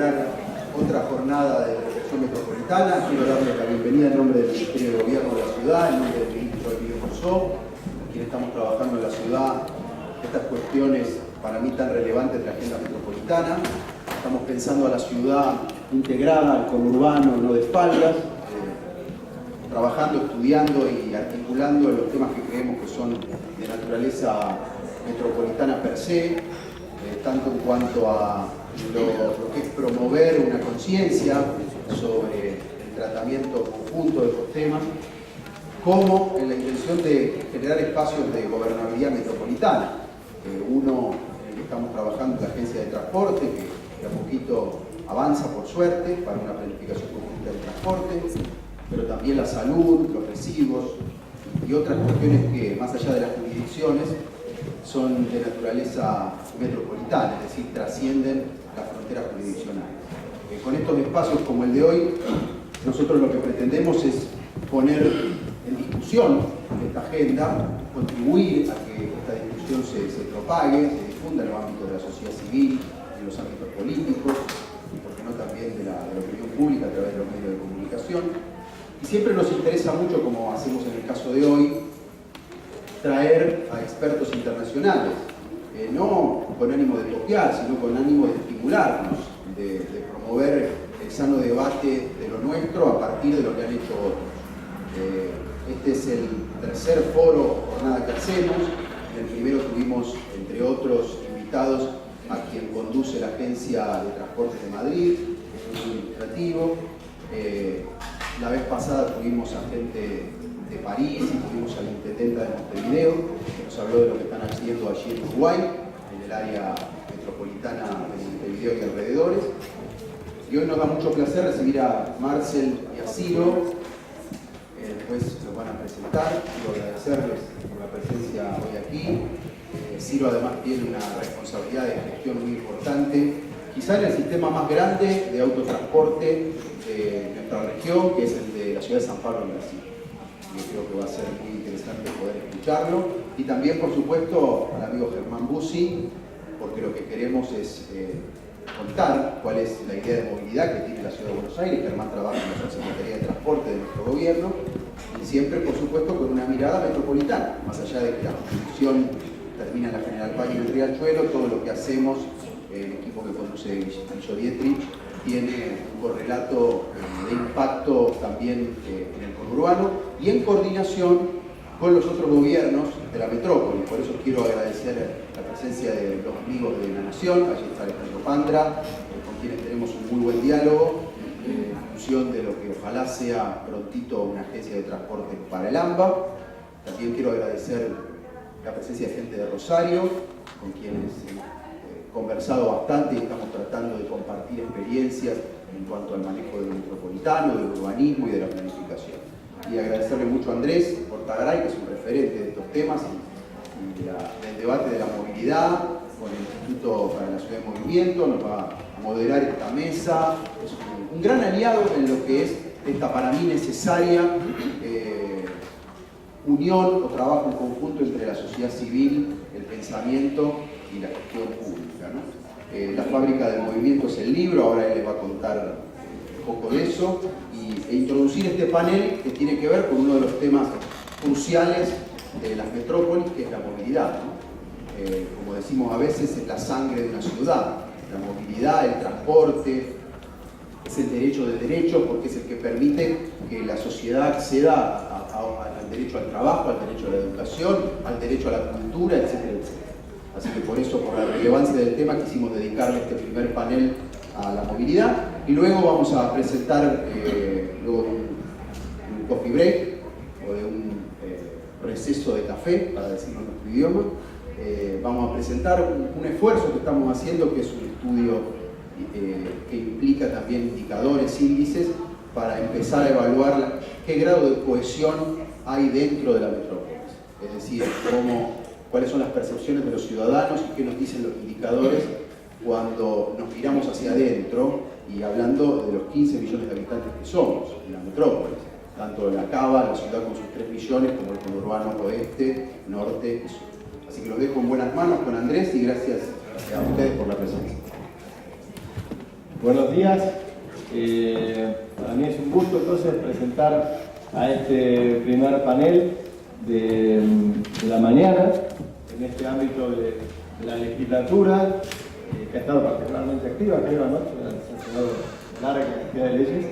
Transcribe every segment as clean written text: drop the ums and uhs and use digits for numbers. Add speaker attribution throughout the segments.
Speaker 1: celebrar otra jornada de reflexión metropolitana. Quiero darle la bienvenida en nombre del Ministerio de Gobierno de la ciudad, en nombre del ministro Emilio Morzó, con quien estamos trabajando en la ciudad estas cuestiones para mí tan relevantes de la agenda metropolitana. Estamos pensando a la ciudad integrada, al conurbano, no de espaldas, trabajando, estudiando y articulando los temas que creemos que son de naturaleza metropolitana per se, tanto en cuanto a lo que es promover una conciencia sobre el tratamiento conjunto de estos temas, como en la intención de generar espacios de gobernabilidad metropolitana. Uno en el que estamos trabajando es la Agencia de Transporte, que a poquito avanza por suerte para una planificación conjunta del transporte, pero también la salud, los residuos y otras cuestiones que, más allá de las jurisdicciones, son de naturaleza metropolitana, es decir, trascienden las fronteras jurisdiccionales. Con estos espacios como el de hoy, nosotros lo que pretendemos es poner en discusión esta agenda, contribuir a que esta discusión se propague, se difunda en los ámbitos de la sociedad civil, en los ámbitos políticos, y por qué no también de la opinión pública a través de los medios de comunicación. Y siempre nos interesa mucho, como hacemos en el caso de hoy, traer a expertos internacionales, no con ánimo de copiar, sino con ánimo de estimularnos, de promover el sano debate de lo nuestro a partir de lo que han hecho otros. Este es el tercer foro o jornada que hacemos. En el primero tuvimos, entre otros invitados, a quien conduce la Agencia de Transportes de Madrid, que es un administrativo. La vez pasada tuvimos a gente de París y tuvimos a la intendenta de Montevideo, que nos habló de lo que están haciendo allí en Uruguay, en el área metropolitana de Montevideo y alrededores. Y hoy nos da mucho placer recibir a Marcel y a Ciro. Después los van a presentar. Quiero agradecerles por la presencia hoy aquí. Ciro además tiene una responsabilidad de gestión muy importante, quizá en el sistema más grande de autotransporte de nuestra región, que es el de la ciudad de San Pablo en Brasil. Yo creo que va a ser muy interesante poder escucharlo. Y también, por supuesto, al amigo Germán Bussi, porque lo que queremos es contar cuál es la idea de movilidad que tiene la ciudad de Buenos Aires. Germán trabaja en la Subsecretaría de Transporte de nuestro gobierno, y siempre, por supuesto, con una mirada metropolitana, más allá de que la construcción termina en la General Paz y en el Riachuelo. Todo lo que hacemos, el equipo que conduce Guillo Dietrich, tiene un correlato de impacto también en el conurbano y en coordinación con los otros gobiernos de la metrópoli. Por eso quiero agradecer la presencia de los amigos de la Nación. Allí está Alejandro Pandra, con quienes tenemos un muy buen diálogo en función de lo que ojalá sea prontito una agencia de transporte para el AMBA. También quiero agradecer la presencia de gente de Rosario, con quienes he conversado bastante y estamos tratando de compartir experiencias en cuanto al manejo del metropolitano, del urbanismo y de la planificación. Y agradecerle mucho a Andrés Portagaray, que es un referente de estos temas y del debate de la movilidad con el Instituto para la Ciudad de Movimiento. Nos va a moderar esta mesa. Es un gran aliado en lo que es esta, para mí, necesaria unión o trabajo en conjunto entre la sociedad civil, el pensamiento y la gestión pública, ¿no? La fábrica del movimiento es el libro, ahora él les va a contar un poco de eso, e introducir este panel que tiene que ver con uno de los temas cruciales de las metrópolis, que es la movilidad, ¿no? Como decimos a veces, es la sangre de una ciudad. La movilidad, el transporte, es el derecho de derechos, porque es el que permite que la sociedad acceda al derecho al trabajo, al derecho a la educación, al derecho a la cultura, etcétera, etcétera. Así que por eso, por la relevancia del tema, quisimos dedicarle este primer panel a la movilidad. Y luego vamos a presentar luego un coffee break o de un receso de café, para decirlo en nuestro idioma. Vamos a presentar un esfuerzo que estamos haciendo, que es un estudio que implica también indicadores, índices, para empezar a evaluar qué grado de cohesión hay dentro de la metrópolis. Es decir, cuáles son las percepciones de los ciudadanos y qué nos dicen los indicadores cuando nos miramos hacia adentro y hablando de los 15 millones de habitantes que somos en la metrópolis. Tanto la Cava, la ciudad con sus 3 millones, como el conurbano oeste, norte y sur. Así que los dejo en buenas manos con Andrés y gracias a ustedes por la presencia.
Speaker 2: Buenos días. Para mí es un gusto entonces presentar a este primer panel de la mañana en este ámbito de la legislatura, que ha estado particularmente activa, creo, anoche, se han tomado larga cantidad de leyes.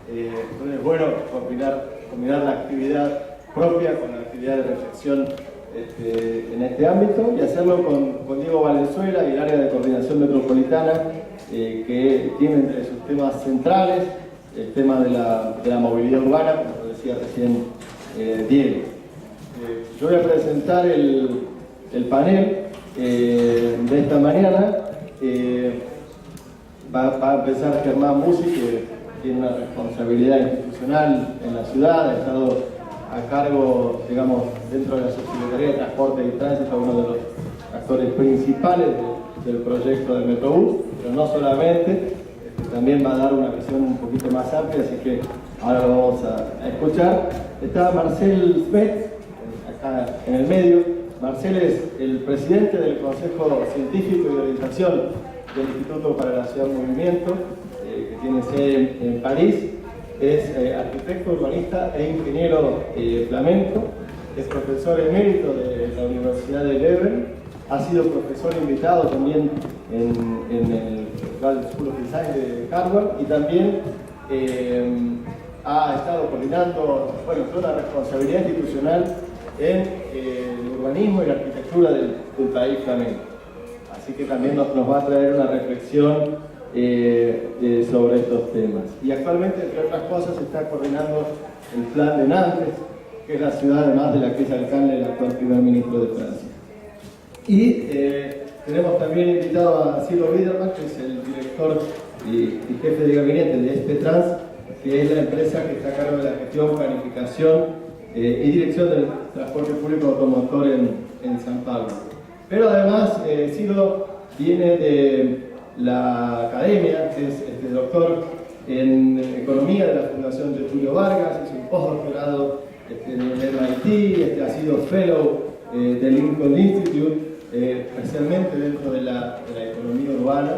Speaker 2: Entonces es bueno combinar la actividad propia con la actividad de reflexión en este ámbito y hacerlo con Diego Valenzuela y el área de coordinación metropolitana, que tiene entre sus temas centrales el tema de la movilidad urbana, como lo decía recién Diego. Yo voy a presentar el panel de esta mañana. Va a empezar Germán Musi, que tiene una responsabilidad institucional en la ciudad, ha estado a cargo, digamos, dentro de la Subsecretaría de Transporte y Tránsito, uno de los actores principales del proyecto del Metrobús, pero no solamente, también va a dar una visión un poquito más amplia, así que ahora lo vamos a escuchar. Está Marcel Spetz, acá en el medio. Marcel es el presidente del Consejo Científico y de Orientación del Instituto para la Ciudad en Movimiento, que tiene sede en París. Es arquitecto, urbanista e ingeniero flamenco. Es profesor emérito de la Universidad de Leuven. Ha sido profesor invitado también en el Festival School of Design de Harvard y también ha estado coordinando, bueno, toda la responsabilidad institucional en el urbanismo y la arquitectura del país flamenco. Así que también nos va a traer una reflexión sobre estos temas. Y actualmente, entre otras cosas, está coordinando el plan de Nantes, que es la ciudad además de la que es alcalde el actual primer ministro de Francia. Y tenemos también invitado a Ciro Biderman, que es el director y jefe de gabinete de Espetrans, que es la empresa que está a cargo de la gestión, planificación y dirección del transporte público automotor en San Pablo. Pero además, Ciro viene de la academia, es doctor en economía de la Fundación de Tulio Vargas, es un postdoctorado en MIT, ha sido fellow del Lincoln Institute, especialmente dentro de la economía urbana,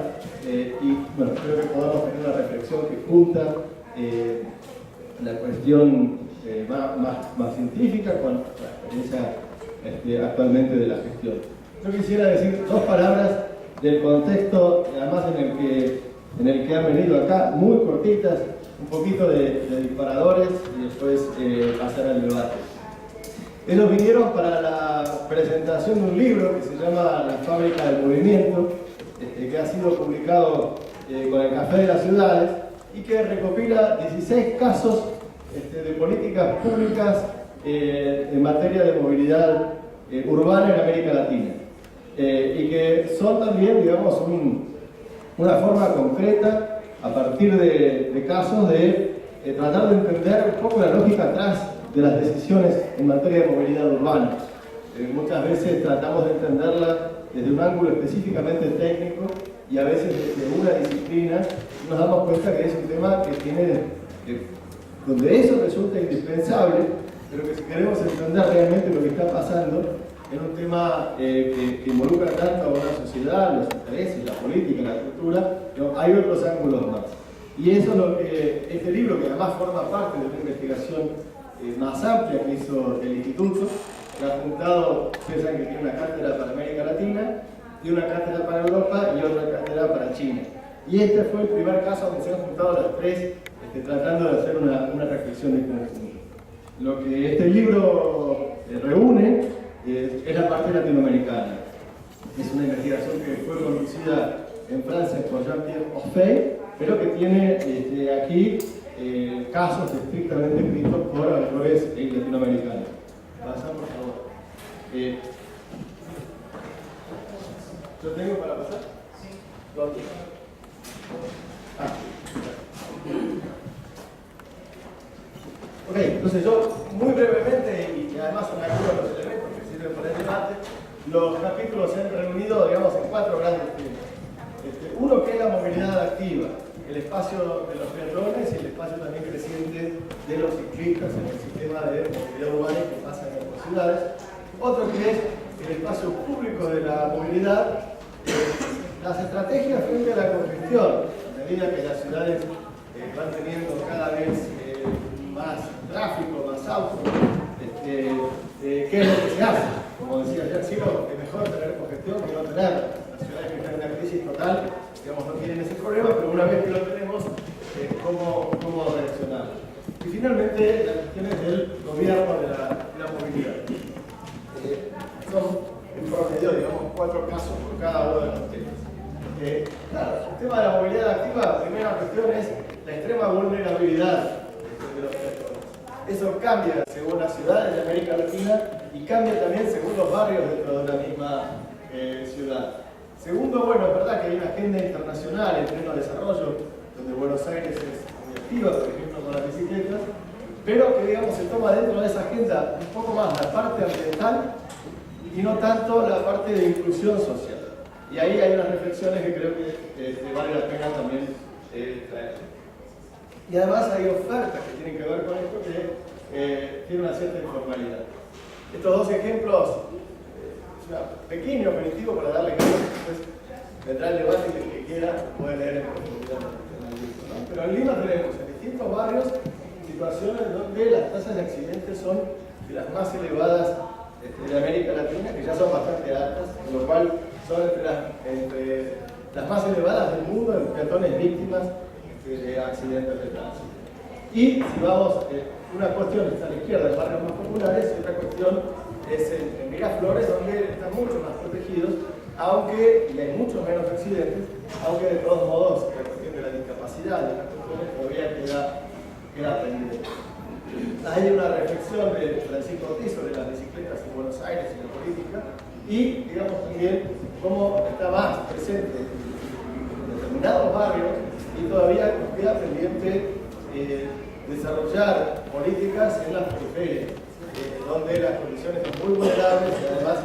Speaker 2: y bueno, creo que podamos tener una reflexión que junta la cuestión más científica con la experiencia actualmente de la gestión. Yo quisiera decir dos palabras del contexto, además en el que han venido acá, muy cortitas, un poquito de disparadores y después pasar al debate. Ellos vinieron para la presentación de un libro que se llama La Fábrica del Movimiento, que ha sido publicado con el Café de las Ciudades y que recopila 16 casos de políticas públicas en materia de movilidad urbana en América Latina. Y que son también, digamos, una forma concreta, a partir de casos, de tratar de entender un poco la lógica atrás de las decisiones en materia de movilidad urbana. Muchas veces tratamos de entenderla desde un ángulo específicamente técnico y a veces desde una disciplina, y nos damos cuenta que es un tema que donde eso resulta indispensable, pero que si queremos entender realmente lo que está pasando, es un tema que involucra tanto a una sociedad, los intereses, la política, la cultura, pero hay otros ángulos más. Y eso es lo que este libro, que además forma parte de una investigación más amplia que hizo el Instituto, que ha juntado, ustedes saben que tiene una cátedra para América Latina, tiene una cátedra para Europa y otra cátedra para China. Y este fue el primer caso donde se han juntado las tres, tratando de hacer una reflexión de conjunto. Lo que este libro reúne es la parte latinoamericana. Es una investigación que fue conducida en Francia por Jean-Pierre Offey, pero que tiene aquí casos estrictamente escritos por autores latinoamericanos. Pasa, por favor. ¿Yo tengo para pasar? Sí. Ok, entonces yo muy brevemente, y además son algunos de los elementos que sirven para el debate, los capítulos se han reunido, digamos, en 4 grandes temas. Uno, que es la movilidad activa, el espacio de los peatones y el espacio también creciente de los ciclistas en el sistema de movilidad urbana que pasa en las ciudades. Otro, que es el espacio público de la movilidad, las estrategias frente a la congestión. medida que las ciudades van teniendo cada vez más tráfico, más autos, ¿qué es lo que se hace? Como decía ayer Ciro, es mejor tener congestión que no tener. Las ciudades que están en una crisis total, digamos, no tienen ese problema, pero una vez que lo tenemos, ¿cómo reaccionar? Y finalmente, las cuestiones del gobierno de la movilidad. Son, en promedio, digamos, 4 casos por cada uno de los temas. Claro, el tema de la movilidad activa, la primera cuestión es la extrema vulnerabilidad de los peatones. Eso cambia según las ciudades de América Latina y cambia también según los barrios dentro de una misma ciudad. Segundo, bueno, es verdad que hay una agenda internacional en pleno desarrollo, donde Buenos Aires es muy activa, por ejemplo, con las bicicletas, pero que, digamos, se toma dentro de esa agenda un poco más la parte ambiental y no tanto la parte de inclusión social. Y ahí hay unas reflexiones que creo que vale la pena también traer. Y además hay ofertas que tienen que ver con esto que tienen una cierta informalidad. Estos dos ejemplos, es un pequeño aperitivo para darle claro, después vendrá el debate y el que quiera puede leer en profundidad en el libro, ¿no? Pero en Lima tenemos en distintos barrios situaciones donde las tasas de accidentes son de las más elevadas de América Latina, que ya son bastante altas, con lo cual son entre las más elevadas del mundo en peatones víctimas de accidentes de tránsito. Y si vamos, una cuestión está a la izquierda, en barrios más populares, y otra cuestión es en Miraflores, donde están mucho más protegidos, aunque, y hay muchos menos accidentes, aunque de todos modos la cuestión de la discapacidad, de las cuestiones todavía queda pendiente. Hay una reflexión de Francisco Ortiz sobre las bicicletas en Buenos Aires y la política, y digamos también cómo está más presente en determinados barrios y todavía nos queda pendiente desarrollar políticas en las periferias, donde las condiciones son muy vulnerables y además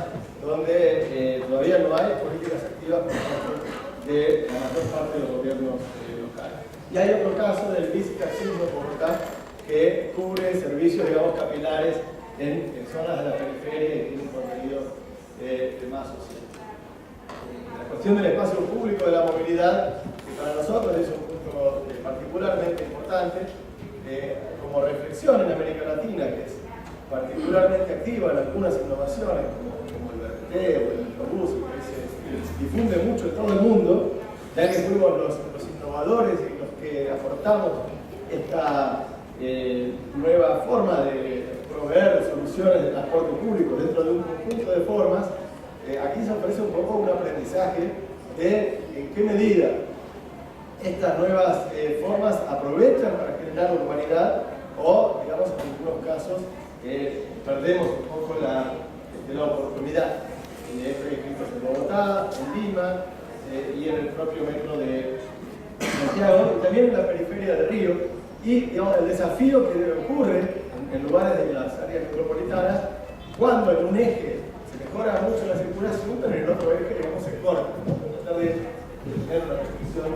Speaker 2: donde todavía no hay políticas activas por parte de la mayor parte de los gobiernos locales. Y hay otro caso del bicitaxismo en Bogotá que cubre servicios, digamos, capilares en zonas de la periferia y tiene un contenido más social. La cuestión del espacio público de la movilidad, que para nosotros es un punto particularmente importante, como reflexión en América Latina, que es particularmente activa en algunas innovaciones, como el BRT o el Metrobús, que se difunde mucho en todo el mundo, ya que fuimos los innovadores y los que aportamos esta nueva forma de proveer soluciones de transporte público dentro de un conjunto de formas. Aquí se ofrece un poco un aprendizaje de en qué medida estas nuevas formas aprovechan para generar urbanidad o, digamos, en algunos casos perdemos un poco la oportunidad. Hay ejemplos en Bogotá, en Lima y en el propio metro de Santiago, y también en la periferia de Río. Y, digamos, el desafío que ocurre en lugares de las áreas metropolitanas, cuando en un eje se mejora mucho la circulación, pero en el otro eje, digamos, se corta. Tratar de tener una reflexión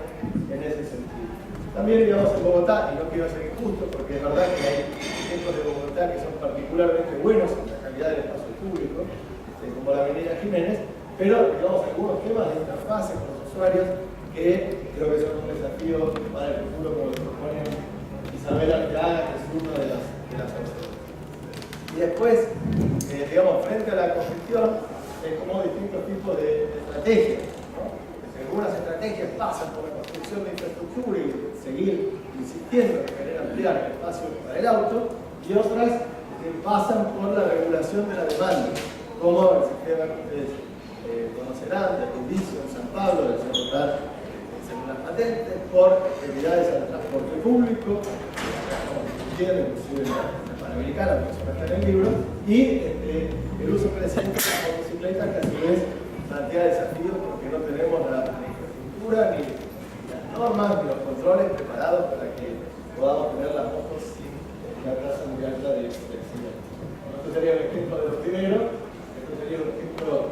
Speaker 2: en ese sentido. También, digamos, en Bogotá, y no quiero ser injusto, porque es verdad que hay ejemplos de Bogotá que son particularmente buenos en la calidad del espacio público, como la Avenida Jiménez, pero, digamos, algunos temas de interfase con los usuarios que creo que son un desafío para el futuro, como lo propone Isabel Arteaga, que es una de las personas. Y después, digamos, frente a la congestión, es como distintos tipos de estrategias, ¿no? Algunas estrategias pasan por la construcción de infraestructura y seguir insistiendo en querer ampliar el espacio para el auto, y otras pasan por la regulación de la demanda, como el sistema que ustedes conocerán, del indicio en San Pablo, del celular las patentes, por actividades al transporte público, inclusive la Panamericana, que eso está en el libro, y el uso presente de la motocicleta, que a su vez plantea desafíos porque no tenemos la infraestructura, ni las normas, ni los controles preparados para que podamos tener las motos sin una tasa muy alta de accidentes. Esto sería un ejemplo de lo primero, esto sería un ejemplo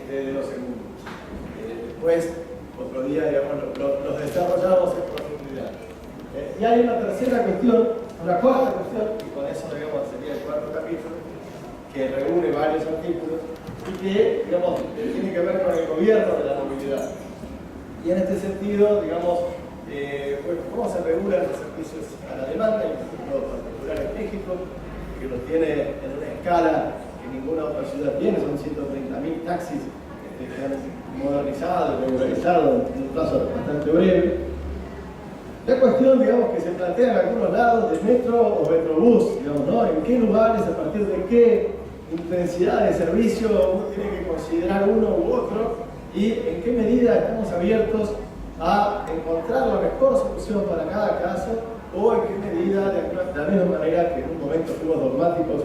Speaker 2: de lo segundo. Después, otro día, digamos, los desarrollamos en profundidad. Y hay una tercera cuestión, una cuarta cuestión, y con eso, digamos, sería el cuarto capítulo, que reúne varios artículos y que, digamos, tiene que ver con el gobierno de la movilidad. Y en este sentido, digamos, Bueno, ¿cómo se regulan los servicios a la demanda? Hay un ejemplo particular en México, que lo tiene en una escala que ninguna otra ciudad tiene, son 130.000 taxis que han modernizado y regularizado en un plazo bastante breve. La cuestión, digamos, que se plantea en algunos lados de metro o metrobús, digamos, ¿no? ¿En qué lugares, a partir de qué intensidad de servicio uno tiene que considerar uno u otro y en qué medida estamos abiertos a encontrar la mejor solución para cada caso o en qué medida, de la misma manera que en un momento fuimos dogmáticos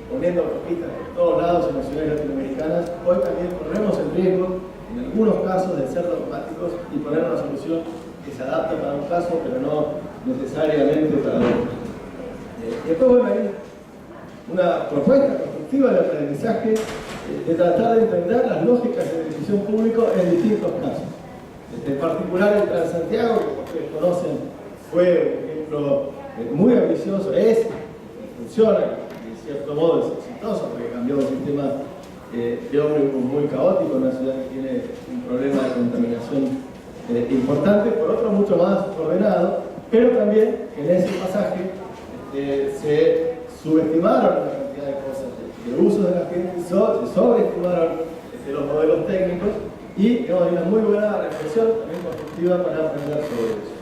Speaker 2: poniendo autopistas por todos lados en las ciudades latinoamericanas, hoy también corremos el riesgo, en algunos casos, de ser dogmáticos y poner una solución que se adapta para un caso, pero no necesariamente para otro. Después, bueno, hay una propuesta constructiva de aprendizaje de tratar de entender las lógicas de decisión pública en distintos casos. En particular, el Transantiago, que ustedes conocen, fue un ejemplo muy ambicioso, es, funciona, de cierto modo es exitoso, porque cambió un sistema de ómnibus muy caótico, una ciudad que tiene un problema de contaminación importante, por otro mucho más ordenado, pero también en ese pasaje se subestimaron una cantidad de cosas, de usos de la gente, se sobreestimaron los modelos técnicos y digamos, hay una muy buena reflexión también constructiva para aprender sobre eso.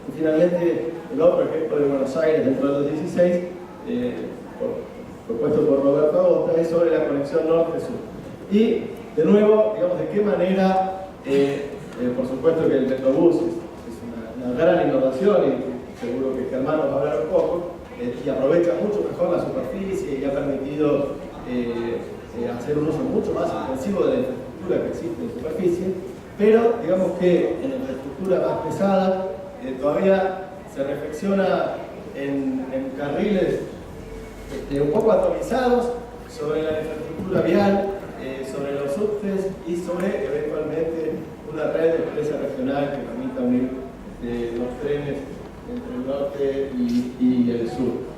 Speaker 2: Y finalmente, el otro ejemplo de Buenos Aires dentro de los 16, propuesto por Roberto Agosta, es sobre la conexión norte-sur. Y, de nuevo, digamos, de qué manera, por supuesto que el Metrobús es una gran innovación y seguro que Germán nos va a hablar un poco, y aprovecha mucho mejor la superficie y ha permitido hacer un uso mucho más intensivo de la infraestructura que existe en superficie, pero digamos que en la infraestructura más pesada todavía se reflexiona en carriles un poco atomizados sobre la infraestructura vial, sobre los subtes y sobre eventualmente una red de empresa regional que permita unir los trenes entre el norte y el sur.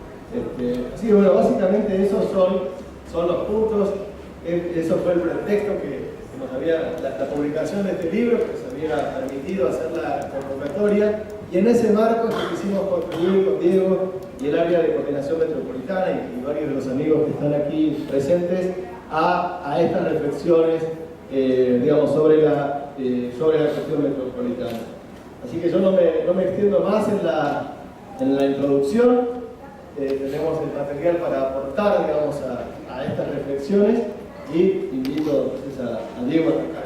Speaker 2: Así que bueno, básicamente esos son los puntos. Eso fue el pretexto que nos había, la publicación de este libro, que nos había permitido hacer la convocatoria, y en ese marco es que quisimos contribuir con Diego y el área de coordinación metropolitana y varios de los amigos que están aquí presentes a estas reflexiones digamos, sobre la cuestión metropolitana. Así que yo no me extiendo más en la introducción. Tenemos el material para aportar, digamos, a estas reflexiones y invito entonces a Diego a